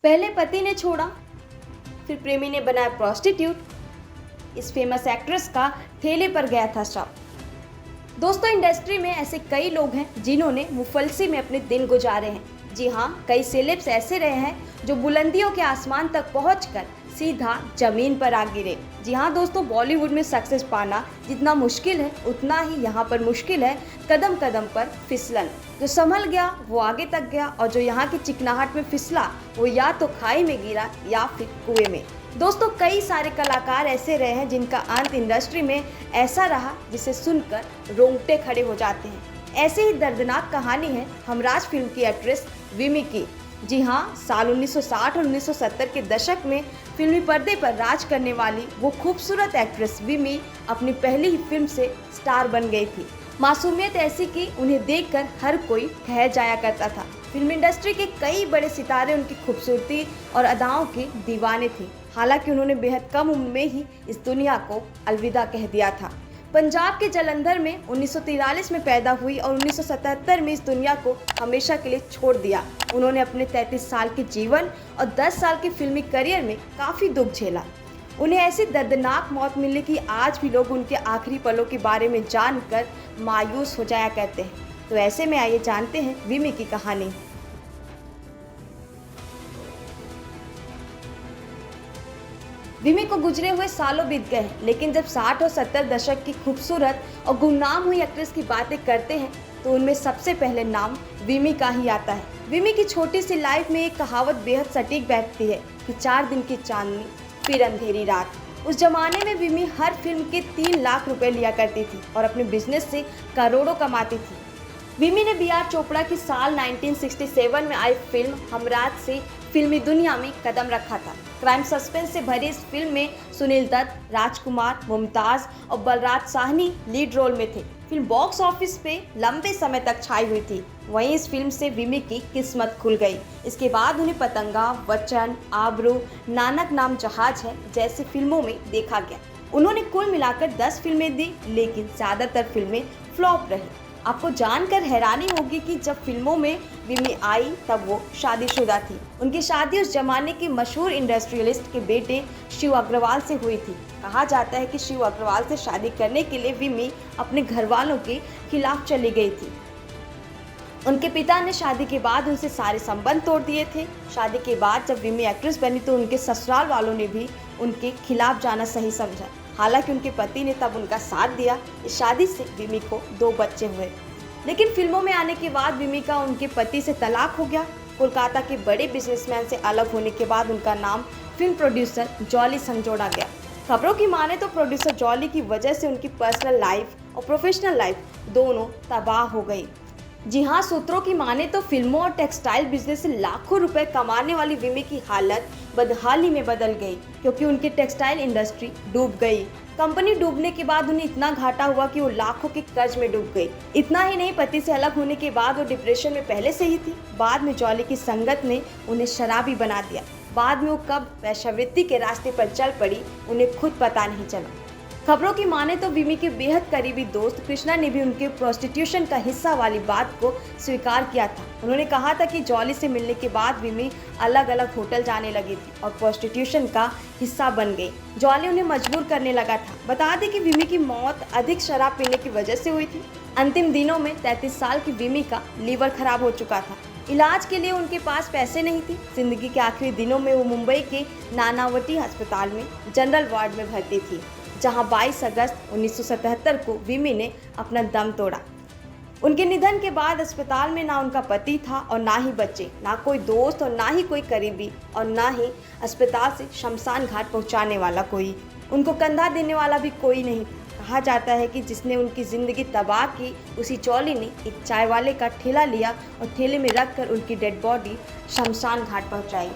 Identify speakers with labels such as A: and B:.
A: पहले पति ने छोड़ा, फिर प्रेमी ने बनाया प्रोस्टिट्यूट। इस फेमस एक्ट्रेस का ठेले पर गया था शव। दोस्तों, इंडस्ट्री में ऐसे कई लोग हैं जिन्होंने मुफल्सी में अपने दिन गुजारे हैं। जी हाँ, कई सेलेब्स ऐसे रहे हैं जो बुलंदियों के आसमान तक पहुंचकर सीधा जमीन पर आ गिरे। जी हाँ दोस्तों, बॉलीवुड में सक्सेस पाना जितना मुश्किल है उतना ही यहाँ पर मुश्किल है कदम कदम पर फिसलन। जो संभल गया वो आगे तक गया, और जो यहाँ की चिकनाहट में फिसला वो या तो खाई में गिरा या फिर कुएं में। दोस्तों, कई सारे कलाकार ऐसे रहे हैं जिनका अंत इंडस्ट्री में ऐसा रहा जिसे सुनकर रोंगटे खड़े हो जाते हैं। ऐसे ही दर्दनाक कहानी है हमराज फिल्म की एक्ट्रेस विमी की। जी हाँ, साल 1960 और 1970 के दशक में फिल्मी पर्दे पर राज करने वाली वो खूबसूरत एक्ट्रेस विमी अपनी पहली ही फिल्म से स्टार बन गई थी। मासूमियत ऐसी कि उन्हें देखकर हर कोई ठहर जाया करता था। फिल्म इंडस्ट्री के कई बड़े सितारे उनकी खूबसूरती और अदाओं के दीवाने थे। हालांकि उन्होंने बेहद कम उम्र में ही इस दुनिया को अलविदा कह दिया था। पंजाब के जालंधर में 1943 में पैदा हुई और 1977 में इस दुनिया को हमेशा के लिए छोड़ दिया। उन्होंने अपने 33 साल के जीवन और 10 साल के फिल्मी करियर में काफ़ी दुख झेला। उन्हें ऐसी दर्दनाक मौत मिली कि आज भी लोग उनके आखिरी पलों के बारे में जानकर मायूस हो जाया करते हैं। तो ऐसे में आइए जानते हैं विमी की कहानी। विमी को गुजरे हुए सालों बीत गए हैं, लेकिन जब 60 और 70 दशक की खूबसूरत और गुमनाम हुई एक्ट्रेस की बातें करते हैं तो उनमें सबसे पहले नाम विमी का ही आता है। विमी की छोटी सी लाइफ में एक कहावत बेहद सटीक बैठती है कि 4 दिन की चांदनी फिर अंधेरी रात। उस जमाने में विमी हर फिल्म के 3 लाख रुपए लिया करती थी और अपने बिजनेस से करोड़ों कमाती थी। विमी ने बी.आर. चोपड़ा की साल 1967 में आई फिल्म हमराज से फिल्मी दुनिया में कदम रखा था। क्राइम सस्पेंस से भरी इस फिल्म में सुनील दत्त, राजकुमार, मुमताज और बलराज साहनी लीड रोल में थे। फिल्म बॉक्स ऑफिस पे लंबे समय तक छाई हुई थी। वहीं इस फिल्म से विमी की किस्मत खुल गई। इसके बाद उन्हें पतंगा, वचन, आबरू, नानक नाम जहाज है जैसी फिल्मों में देखा गया। उन्होंने कुल मिलाकर 10 फिल्में दी, लेकिन ज़्यादातर फिल्में फ्लॉप रही। आपको जानकर हैरानी होगी कि जब फिल्मों में विमी आई तब वो शादीशुदा थी। उनकी शादी उस जमाने के मशहूर इंडस्ट्रियलिस्ट के बेटे शिव अग्रवाल से हुई थी। कहा जाता है कि शिव अग्रवाल से शादी करने के लिए विमी अपने घर वालों के खिलाफ चली गई थी। उनके पिता ने शादी के बाद उनसे सारे संबंध तोड़ दिए थे। शादी के बाद जब विमी एक्ट्रेस बनी तो उनके ससुराल वालों ने भी उनके खिलाफ जाना सही समझा। हालांकि उनके पति ने तब उनका साथ दिया। इस शादी से विमी को 2 बच्चे हुए, लेकिन फिल्मों में आने के बाद विमी का उनके पति से तलाक हो गया। कोलकाता के बड़े बिजनेसमैन से अलग होने के बाद उनका नाम फिल्म प्रोड्यूसर जॉली संग जोड़ा गया। खबरों की माने तो प्रोड्यूसर जॉली की वजह से उनकी पर्सनल लाइफ और प्रोफेशनल लाइफ दोनों तबाह हो गई। जी हाँ, सूत्रों की माने तो फिल्मों और टेक्सटाइल बिजनेस से लाखों रुपए कमाने वाली विमी की हालत बदहाली में बदल गई, क्योंकि उनकी टेक्सटाइल इंडस्ट्री डूब गई। कंपनी डूबने के बाद उन्हें इतना घाटा हुआ कि वो लाखों के कर्ज में डूब गई। इतना ही नहीं, पति से अलग होने के बाद वो डिप्रेशन में पहले से ही थी। बाद में जॉली की संगत ने उन्हें शराबी बना दिया। बाद में वो कब वैश्यावृत्ति के रास्ते पर चल पड़ी उन्हें खुद पता नहीं चला। खबरों की माने तो विमी के बेहद करीबी दोस्त कृष्णा ने भी उनके प्रोस्टिट्यूशन का हिस्सा वाली बात को स्वीकार किया था। उन्होंने कहा था कि जॉली से मिलने के बाद विमी अलग अलग होटल जाने लगी थी और प्रोस्टिट्यूशन का हिस्सा बन गई। जॉली उन्हें मजबूर करने लगा था। बता दें कि विमी की मौत अधिक शराब पीने की वजह से हुई थी। अंतिम दिनों में 33 साल की विमी का लीवर खराब हो चुका था। इलाज के लिए उनके पास पैसे नहीं थे। जिंदगी के आखिरी दिनों में वो मुंबई के नानावटी अस्पताल में जनरल वार्ड में भर्ती थी, जहां 22 अगस्त 1977 को विमी ने अपना दम तोड़ा। उनके निधन के बाद अस्पताल में ना उनका पति था और ना ही बच्चे, ना कोई दोस्त और ना ही कोई करीबी, और ना ही अस्पताल से शमशान घाट पहुंचाने वाला कोई। उनको कंधा देने वाला भी कोई नहीं था। कहा जाता है कि जिसने उनकी ज़िंदगी तबाह की उसी जॉली ने एक चाय वाले का ठेला लिया और ठेले में रखकर उनकी डेड बॉडी शमशान घाट पहुंचाई।